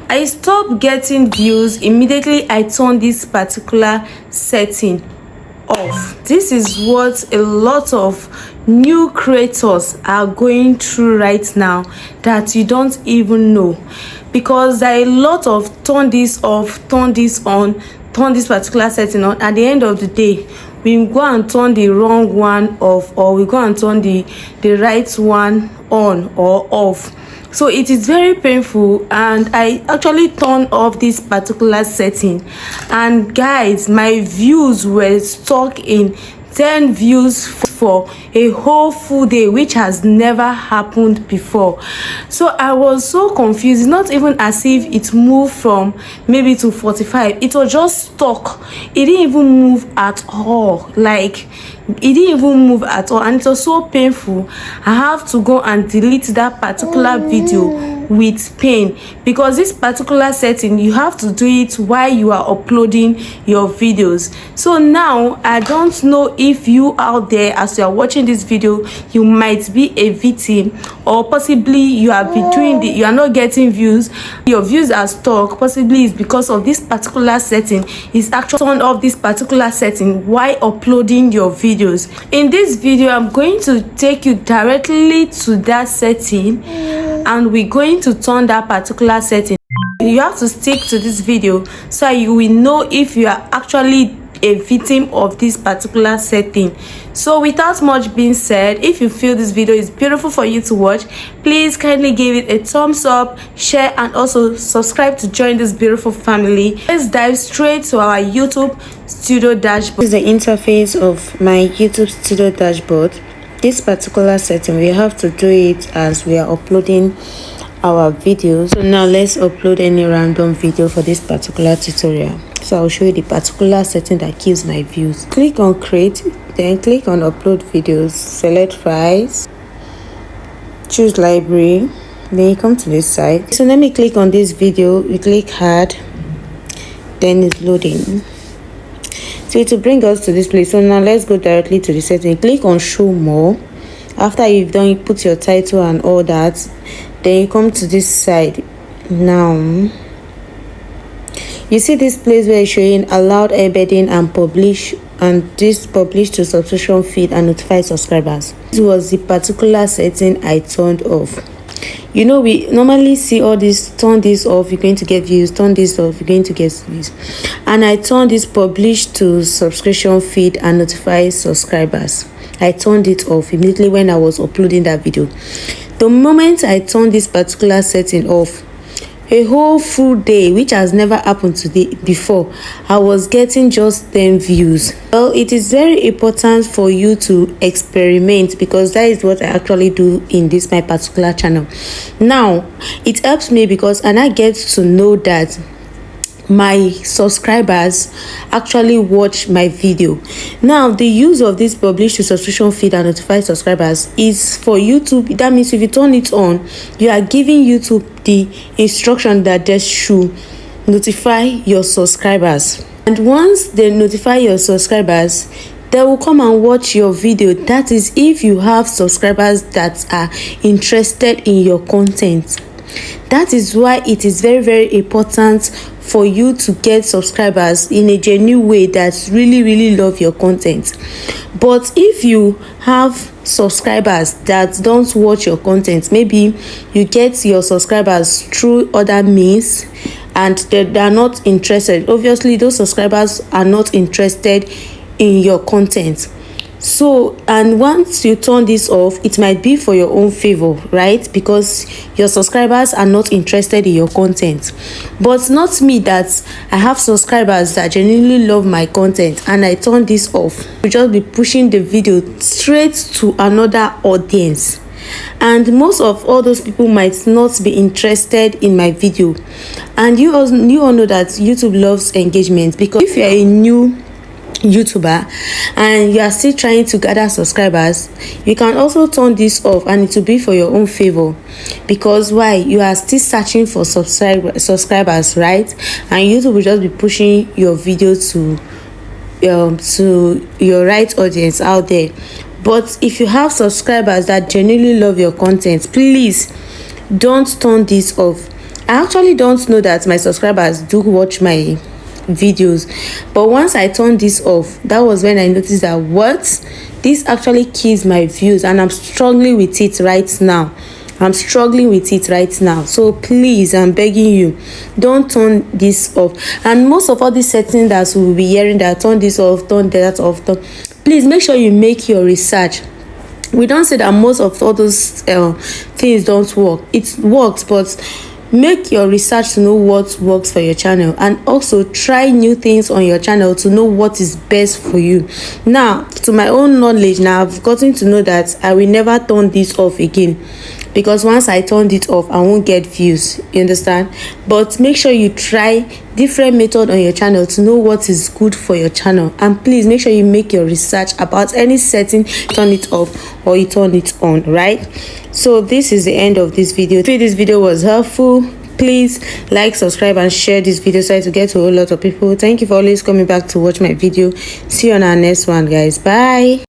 I stopped getting views immediately I turned this particular setting off. This is what a lot of new creators are going through right now that you don't even know, because there are a lot of turn this off, turn this on, turn this particular setting on. At the end of the day, we go and turn the wrong one off, or we go and turn the right one on or off. So it is very painful, and I actually turned off this particular setting, and guys, my views were stuck in 10 views for a whole full day, which has never happened before. So I was so confused. It's not even as if it moved from maybe to 45. It was just stuck. It didn't even move at all. Like, it didn't even move at all, and it was so painful. I have to go and delete that particular video with pain, because this particular setting, you have to do it while you are uploading your videos. So now I don't know if you out there, as you are watching this video, you might be a victim, or possibly you are between the, you are not getting views, your views are stuck. Possibly it's because of this particular setting. It's actually turned off this particular setting while uploading your videos. In this video, I'm going to take you directly to that setting, and we're going to turn that particular setting. You have to stick to this video so you will know if you are actually a victim of this particular setting. So without much being said, if you feel this video is beautiful for you to watch, please kindly give it a thumbs up, share, and also subscribe to join this beautiful family. Let's dive straight to our YouTube studio dashboard. This is the interface of my YouTube studio dashboard. This particular setting, we have to do it as we are uploading our videos. So now let's upload any random video for this particular tutorial. So I'll show you the particular setting that gives my views. Click on create, then click on upload videos, select files, choose library, then you come to this side. So let me click on this video, you click add, then it's loading. So it will bring us to this place. So now let's go directly to the setting. Click on show more. After you've done, you put your title and all that, then you come to this side. Now you see this place where it's showing allowed embedding and publish, and this publish to subscription feed and notify subscribers. This was the particular setting I turned off. You know, we normally see all this, turn this off, you're going to get views, turn this off, you're going to get views. And I turned this publish to subscription feed and notify subscribers. I turned it off immediately when I was uploading that video. The moment I turned this particular setting off, a whole full day, which has never happened today before, I was getting just 10 views. Well, it is very important for you to experiment, because that is what I actually do in this my particular channel. Now it helps me because, and I get to know that my subscribers actually watch my video. Now the use of this publish to subscription feed and notify subscribers is for YouTube. That means if you turn it on, you are giving YouTube the instruction that they should notify your subscribers, and once they notify your subscribers, they will come and watch your video. That is if you have subscribers that are interested in your content. That is why it is very, very important for you to get subscribers in a genuine way that really love your content. But if you have subscribers that don't watch your content, maybe you get your subscribers through other means and they are not interested, obviously those subscribers are not interested in your content. So, and once you turn this off, it might be for your own favor, right? Because your subscribers are not interested in your content. But not me, that I have subscribers that genuinely love my content, and I turn this off. You just be pushing the video straight to another audience, and most of all those people might not be interested in my video. And you all know that YouTube loves engagement, because if you're a new YouTuber and you are still trying to gather subscribers, you can also turn this off, and it will be for your own favor. Because why? You are still searching for subscribers, right? And YouTube will just be pushing your video to your right audience out there. But if you have subscribers that genuinely love your content, please don't turn this off. I actually don't know that my subscribers do watch my videos, but once I turned this off, that was when I noticed that what, this actually kills my views, and I'm struggling with it right now. So please, I'm begging you, don't turn this off. And most of all these settings that we will be hearing, that turn this off, turn that off, please make sure you make your research. We don't say that most of all those things don't work. It works, but make your research to know what works for your channel, and also try new things on your channel to know what is best for you. Now, to my own knowledge, now I've gotten to know that I will never turn this off again, because once I turned it off, I won't get views, you understand? But make sure you try different method on your channel to know what is good for your channel. And please make sure you make your research about any setting, turn it off or you turn it on, right? So this is the end of this video. If this video was helpful, please like, subscribe and share this video so as to get to a whole lot of people. Thank you for always coming back to watch my video. See you on our next one, guys. Bye.